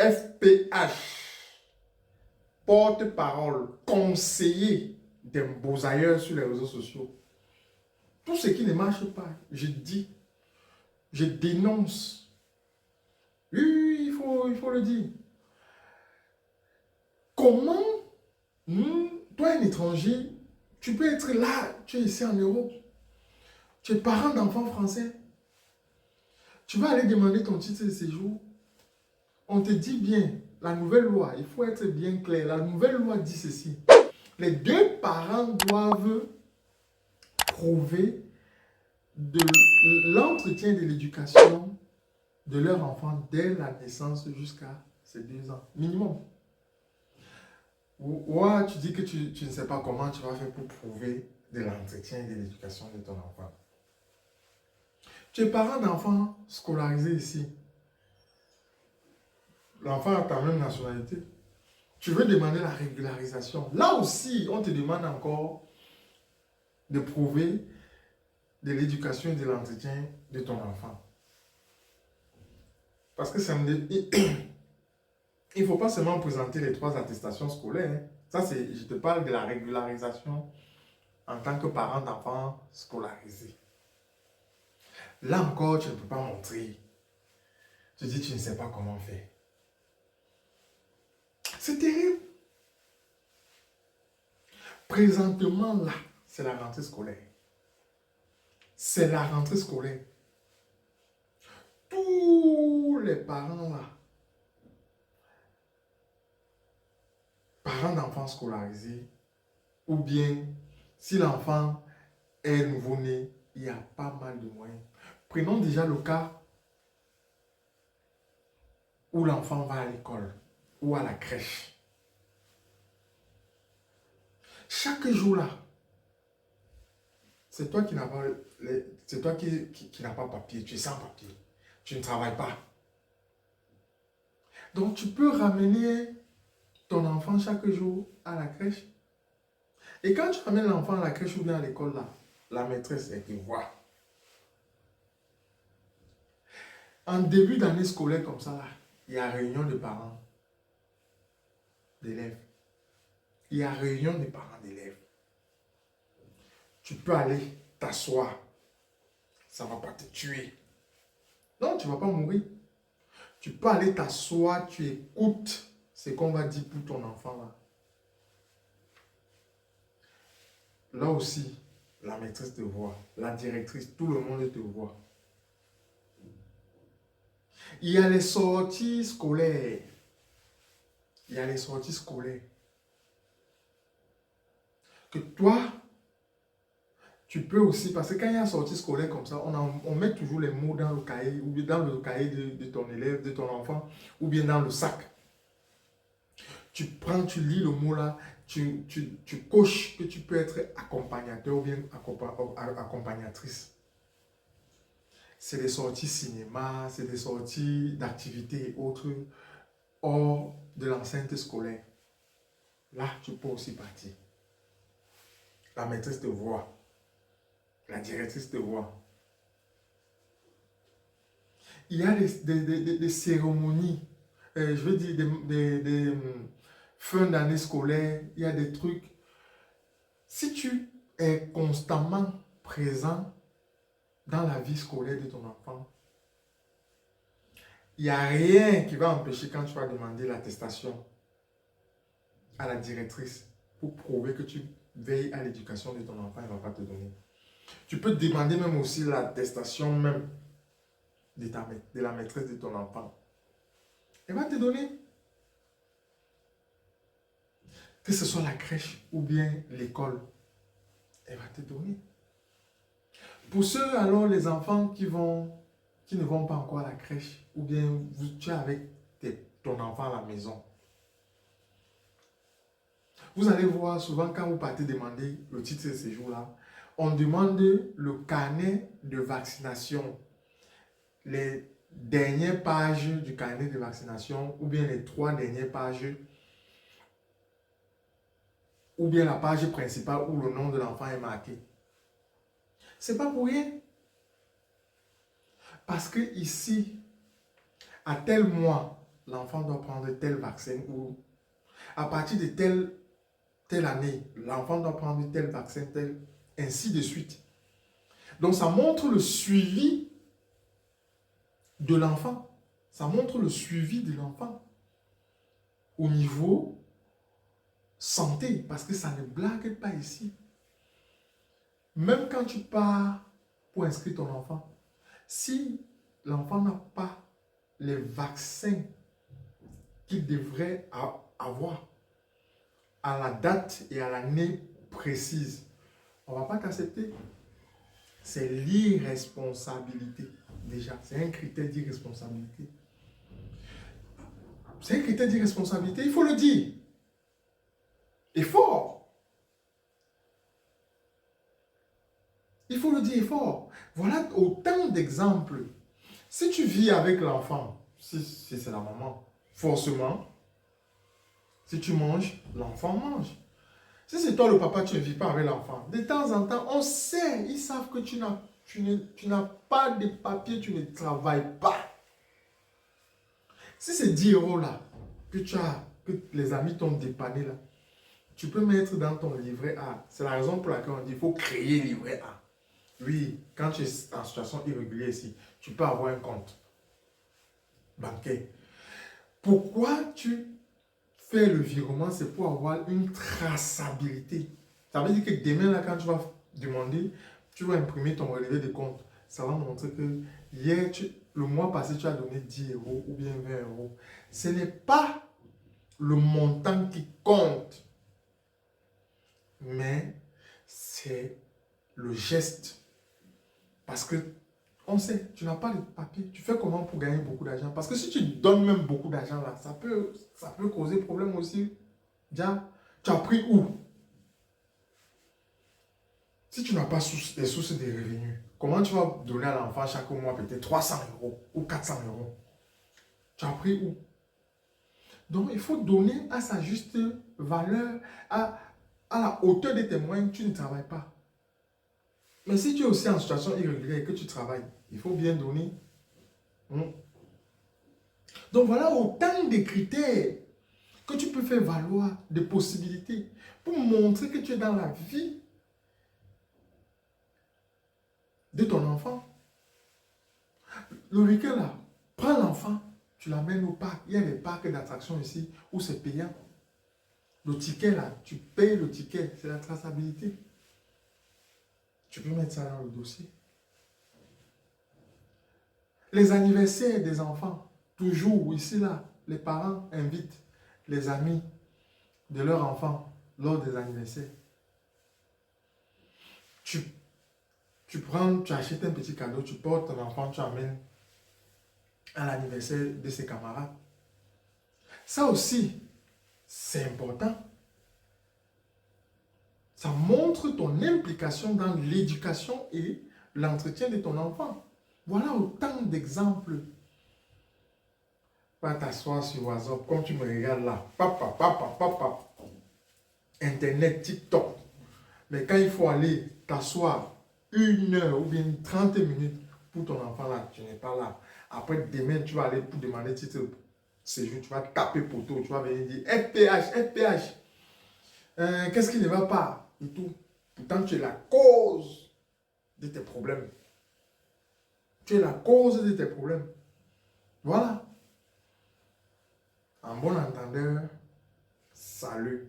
FPH, porte-parole, conseiller des beaux-ailleurs sur les réseaux sociaux. Tout ce qui ne marche pas, je dis, je dénonce. Oui, il faut le dire. Comment, toi, un étranger, tu peux être là, tu es ici en Europe, tu es parent d'enfants français, tu vas aller demander ton titre de séjour. On te dit bien, la nouvelle loi, il faut être bien clair, la nouvelle loi dit ceci. Les deux parents doivent prouver de l'entretien de l'éducation de leur enfant dès la naissance jusqu'à ses 2 ans, minimum. Ou tu dis que tu ne sais pas comment tu vas faire pour prouver de l'entretien et de l'éducation de ton enfant. Tu es parent d'enfants scolarisés ici. L'enfant a ta même nationalité. Tu veux demander la régularisation. Là aussi, on te demande encore de prouver de l'éducation et de l'entretien de ton enfant. Parce que ça me dit, il ne faut pas seulement présenter les 3 attestations scolaires. Hein. Ça, je te parle de la régularisation en tant que parent d'enfant scolarisé. Là encore, tu ne peux pas montrer. Tu dis, tu ne sais pas comment faire. C'est terrible. Présentement, là, c'est la rentrée scolaire. C'est la rentrée scolaire. Tous les parents, là, parents d'enfants scolarisés, ou bien, si l'enfant est nouveau-né, il y a pas mal de moyens. Prenons déjà le cas où l'enfant va à l'école ou à la crèche. Chaque jour là, c'est toi qui n'as pas, qui n'as pas papier, tu es sans papier, tu ne travailles pas. Donc tu peux ramener ton enfant chaque jour à la crèche. Et quand tu ramènes l'enfant à la crèche ou bien à l'école là, la maîtresse, elle te voit. En début d'année scolaire comme ça là, il y a réunion de parents d'élèves. Il y a réunion des parents d'élèves. Tu peux aller t'asseoir. Ça ne va pas te tuer. Non, tu ne vas pas mourir. Tu peux aller t'asseoir, tu écoutes ce qu'on va dire pour ton enfant là. Là aussi, la maîtresse te voit, la directrice, tout le monde te voit. Il y a les sorties scolaires. Il y a les sorties scolaires. Que toi, tu peux aussi, parce que quand il y a une sortie scolaire comme ça, on met toujours les mots dans le cahier, ou bien dans le cahier de ton élève, de ton enfant, ou bien dans le sac. Tu prends, tu lis le mot là, tu coches que tu peux être accompagnateur ou bien accompagnatrice. C'est des sorties cinéma, c'est des sorties d'activités et autres hors de l'enceinte scolaire. Là, tu peux aussi partir. La maîtresse te voit. La directrice te voit. Il y a des cérémonies, je veux dire des fins d'année scolaire, il y a des trucs. Si tu es constamment présent dans la vie scolaire de ton enfant, il n'y a rien qui va empêcher quand tu vas demander l'attestation à la directrice pour prouver que tu veilles à l'éducation de ton enfant, elle ne va pas te donner. Tu peux demander même aussi l'attestation même de la maîtresse de ton enfant. Elle va te donner. Que ce soit la crèche ou bien l'école, elle va te donner. Pour ceux alors, les enfants qui ne vont pas encore à la crèche, ou bien tu es avec ton enfant à la maison, vous allez voir souvent quand vous partez demander le titre de séjour là, on demande le carnet de vaccination. Les dernières pages du carnet de vaccination, ou bien les 3 dernières pages, ou bien la page principale où le nom de l'enfant est marqué. C'est pas pour rien. Parce que ici, à tel mois, l'enfant doit prendre tel vaccin ou à partir de telle année, l'enfant doit prendre tel vaccin, tel, ainsi de suite. Donc ça montre le suivi de l'enfant. Ça montre le suivi de l'enfant au niveau santé, parce que ça ne blague pas ici. Même quand tu pars pour inscrire ton enfant, si l'enfant n'a pas les vaccins qu'il devrait avoir à la date et à l'année précise, on ne va pas t'accepter. C'est l'irresponsabilité. Déjà, c'est un critère d'irresponsabilité. C'est un critère d'irresponsabilité, il faut le dire. Et fort. Il faut le dire fort. Voilà autant d'exemples. Si tu vis avec l'enfant, si c'est la maman, forcément, si tu manges, l'enfant mange. Si c'est toi le papa, tu ne vis pas avec l'enfant. De temps en temps, on sait, ils savent que tu n'as pas de papier, tu ne travailles pas. Si c'est 10 € là, que les amis t'ont dépanné là, tu peux mettre dans ton livret A. C'est la raison pour laquelle on dit qu'il faut créer livret A. Oui, quand tu es en situation irrégulière ici, tu peux avoir un compte bancaire. Pourquoi tu fais le virement? C'est pour avoir une traçabilité. Ça veut dire que demain, là, quand tu vas demander, tu vas imprimer ton relevé de compte. Ça va montrer que hier, le mois passé, tu as donné 10 € ou bien 20 €. Ce n'est pas le montant qui compte, mais c'est le geste. Parce que, on sait, tu n'as pas de papier. Tu fais comment pour gagner beaucoup d'argent? Parce que si tu donnes même beaucoup d'argent là, ça peut causer problème aussi. Déjà, tu as pris où? Si tu n'as pas des sources de revenus, comment tu vas donner à l'enfant chaque mois peut-être 300 € ou 400 €? Tu as pris où? Donc, il faut donner à sa juste valeur, à la hauteur de tes moyens. Tu ne travailles pas. Mais si tu es aussi en situation irrégulière et que tu travailles, il faut bien donner. Donc voilà autant de critères que tu peux faire valoir, de possibilités, pour montrer que tu es dans la vie de ton enfant. Le week-end là, prends l'enfant, tu l'amènes au parc. Il y a des parcs d'attractions ici où c'est payant. Le ticket là, tu payes le ticket, c'est la traçabilité. Tu peux mettre ça dans le dossier. Les anniversaires des enfants, toujours ici là, les parents invitent les amis de leurs enfants lors des anniversaires. Tu achètes un petit cadeau, tu portes ton enfant, tu amènes à l'anniversaire de ses camarades. Ça aussi, c'est important. Ça montre ton implication dans l'éducation et l'entretien de ton enfant. Voilà autant d'exemples. Pas t'asseoir sur WhatsApp comme tu me regardes là. Papa. Internet, TikTok. Mais quand il faut aller t'asseoir 1 heure ou bien 30 minutes pour ton enfant là, tu n'es pas là. Après, demain, tu vas aller pour demander titre de séjour, tu vas taper poteau, tu vas venir dire FPH. Qu'est-ce qui ne va pas? Et tout. Pourtant, tu es la cause de tes problèmes. Tu es la cause de tes problèmes. Voilà. En bon entendeur, salut.